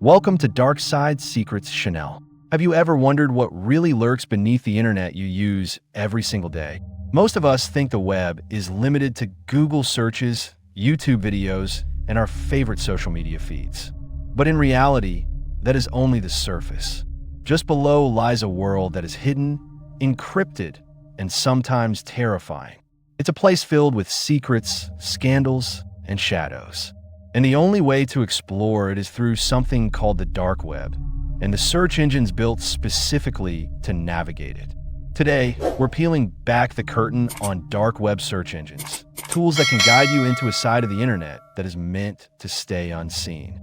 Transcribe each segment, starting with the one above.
Welcome to Dark Side Secrets Chanel. Have you ever wondered what really lurks beneath the internet you use every single day? Most of us think the web is limited to Google searches, YouTube videos, and our favorite social media feeds. But in reality, that is only the surface. Just below lies a world that is hidden, encrypted, and sometimes terrifying. It's a place filled with secrets, scandals, and shadows. And the only way to explore it is through something called the dark web, and the search engines built specifically to navigate it. Today, we're peeling back the curtain on dark web search engines, tools that can guide you into a side of the internet that is meant to stay unseen.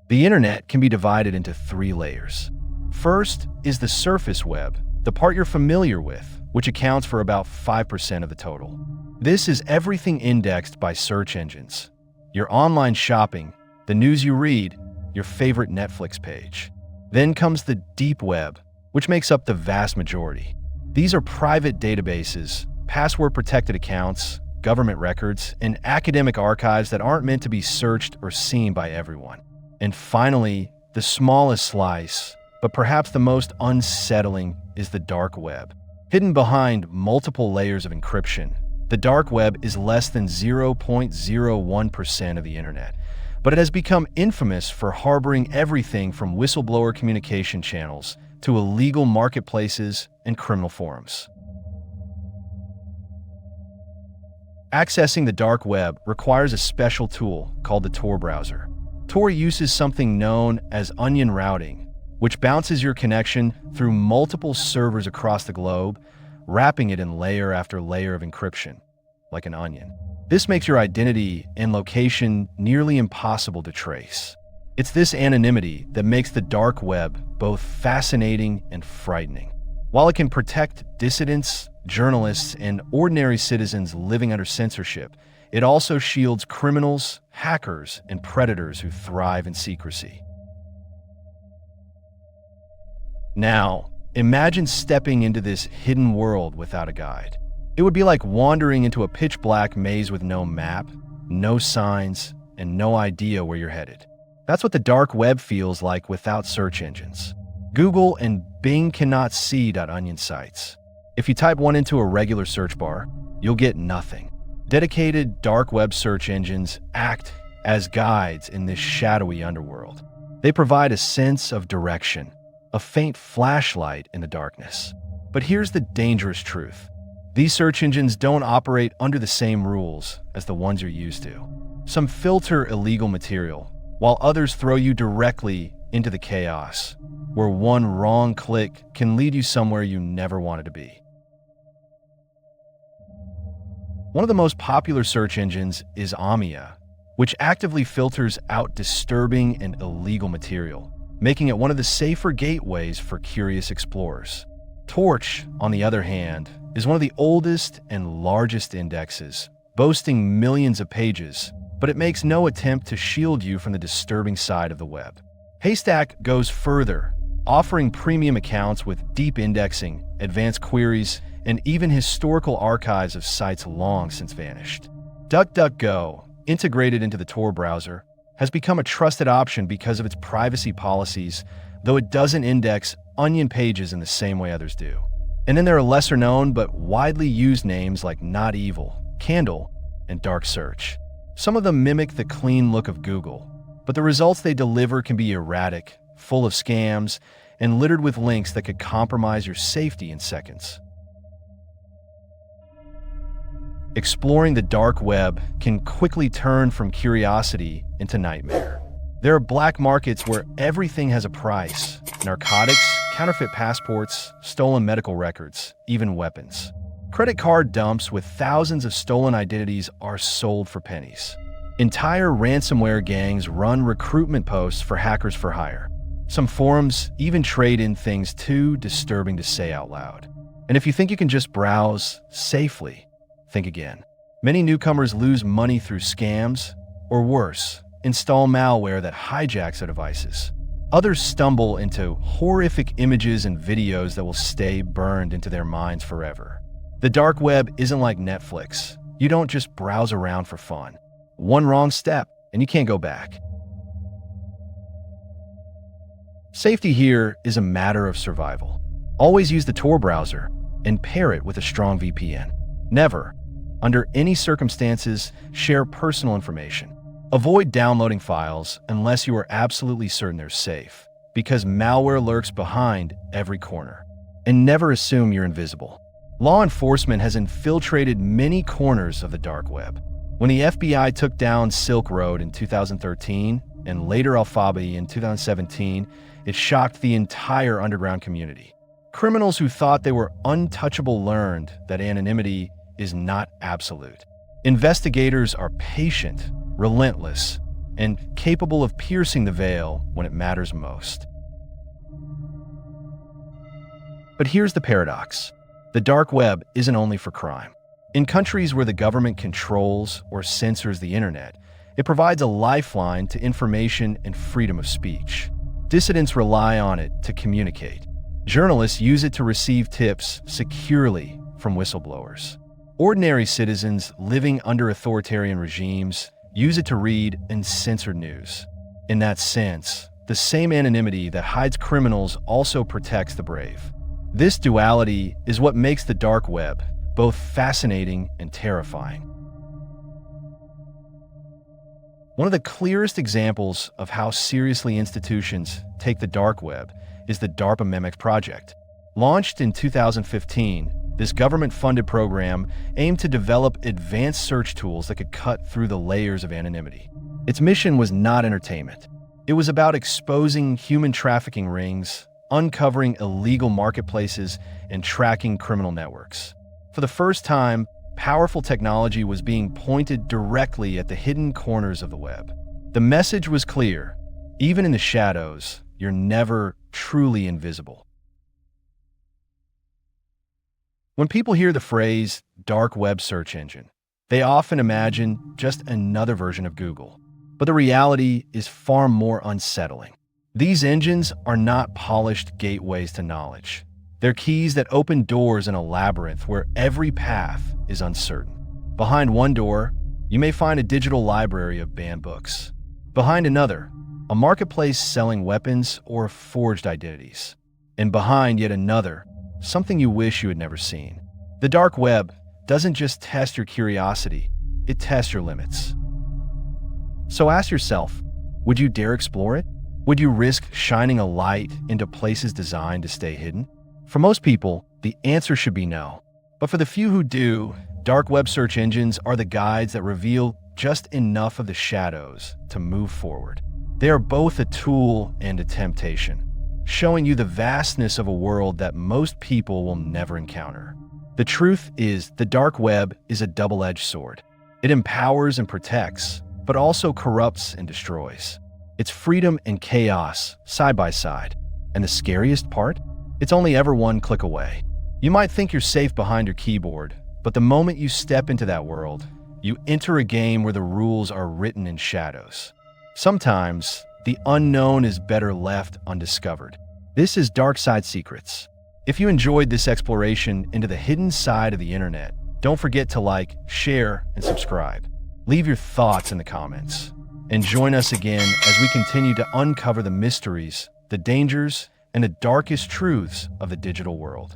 The internet can be divided into 3 layers. First is the surface web, the part you're familiar with, which accounts for about 5% of the total. This is everything indexed by search engines. Your online shopping, the news you read, your favorite Netflix page. Then comes the deep web, which makes up the vast majority. These are private databases, password-protected accounts, government records, and academic archives that aren't meant to be searched or seen by everyone. And finally, the smallest slice, but perhaps the most unsettling, is the dark web. Hidden behind multiple layers of encryption, the dark web is less than 0.01% of the internet, but it has become infamous for harboring everything from whistleblower communication channels to illegal marketplaces and criminal forums. Accessing the dark web requires a special tool called the Tor browser. Tor uses something known as onion routing, which bounces your connection through multiple servers across the globe, wrapping it in layer after layer of encryption, like an onion. This makes your identity and location nearly impossible to trace. It's this anonymity that makes the dark web both fascinating and frightening. While it can protect dissidents, journalists, and ordinary citizens living under censorship, it also shields criminals, hackers, and predators who thrive in secrecy. Now, imagine stepping into this hidden world without a guide. It would be like wandering into a pitch-black maze with no map, no signs, and no idea where you're headed. That's what the dark web feels like without search engines. Google and Bing cannot see .onion sites. If you type one into a regular search bar, you'll get nothing. Dedicated dark web search engines act as guides in this shadowy underworld. They provide a sense of direction, a faint flashlight in the darkness. But here's the dangerous truth. These search engines don't operate under the same rules as the ones you're used to. Some filter illegal material, while others throw you directly into the chaos, where one wrong click can lead you somewhere you never wanted to be. One of the most popular search engines is Ahmia, which actively filters out disturbing and illegal material, making it one of the safer gateways for curious explorers. Torch, on the other hand, is one of the oldest and largest indexes, boasting millions of pages, but it makes no attempt to shield you from the disturbing side of the web. Haystak goes further, offering premium accounts with deep indexing, advanced queries, and even historical archives of sites long since vanished. DuckDuckGo, integrated into the Tor browser, has become a trusted option because of its privacy policies, though it doesn't index onion pages in the same way others do. And then there are lesser-known but widely used names like Not Evil, Candle, and Dark Search. Some of them mimic the clean look of Google, but the results they deliver can be erratic, full of scams, and littered with links that could compromise your safety in seconds. Exploring the dark web can quickly turn from curiosity into nightmare. There are black markets where everything has a price: narcotics, counterfeit passports, stolen medical records, even weapons. Credit card dumps with thousands of stolen identities are sold for pennies. Entire ransomware gangs run recruitment posts for hackers for hire. Some forums even trade in things too disturbing to say out loud. And if you think you can just browse safely, think again. Many newcomers lose money through scams, or worse, install malware that hijacks their devices. Others stumble into horrific images and videos that will stay burned into their minds forever. The dark web isn't like Netflix. You don't just browse around for fun. One wrong step, and you can't go back. Safety here is a matter of survival. Always use the Tor browser and pair it with a strong VPN. Never, under any circumstances, share personal information. Avoid downloading files unless you are absolutely certain they're safe, because malware lurks behind every corner. And never assume you're invisible. Law enforcement has infiltrated many corners of the dark web. When the FBI took down Silk Road in 2013 and later Alphabet in 2017, it shocked the entire underground community. Criminals who thought they were untouchable learned that anonymity is not absolute. Investigators are patient, relentless, and capable of piercing the veil when it matters most. But here's the paradox. The dark web isn't only for crime. In countries where the government controls or censors the internet, it provides a lifeline to information and freedom of speech. Dissidents rely on it to communicate. Journalists use it to receive tips securely from whistleblowers. Ordinary citizens living under authoritarian regimes use it to read uncensored news. In that sense, the same anonymity that hides criminals also protects the brave. This duality is what makes the dark web both fascinating and terrifying. One of the clearest examples of how seriously institutions take the dark web is the DARPA Memex project. Launched in 2015, this government-funded program aimed to develop advanced search tools that could cut through the layers of anonymity. Its mission was not entertainment. It was about exposing human trafficking rings, uncovering illegal marketplaces, and tracking criminal networks. For the first time, powerful technology was being pointed directly at the hidden corners of the web. The message was clear: even in the shadows, you're never truly invisible. When people hear the phrase dark web search engine, they often imagine just another version of Google. But the reality is far more unsettling. These engines are not polished gateways to knowledge. They're keys that open doors in a labyrinth where every path is uncertain. Behind one door, you may find a digital library of banned books. Behind another, a marketplace selling weapons or forged identities. And behind yet another, something you wish you had never seen. The dark web doesn't just test your curiosity, it tests your limits. So ask yourself, would you dare explore it? Would you risk shining a light into places designed to stay hidden? For most people, the answer should be no. But for the few who do, dark web search engines are the guides that reveal just enough of the shadows to move forward. They are both a tool and a temptation, showing you the vastness of a world that most people will never encounter. The truth is, the dark web is a double-edged sword. It empowers and protects, but also corrupts and destroys. It's freedom and chaos side by side. And the scariest part? It's only ever one click away. You might think you're safe behind your keyboard, but the moment you step into that world, you enter a game where the rules are written in shadows. Sometimes, the unknown is better left undiscovered. This is Dark Side Secrets. If you enjoyed this exploration into the hidden side of the internet, don't forget to like, share, and subscribe. Leave your thoughts in the comments. And join us again as we continue to uncover the mysteries, the dangers, and the darkest truths of the digital world.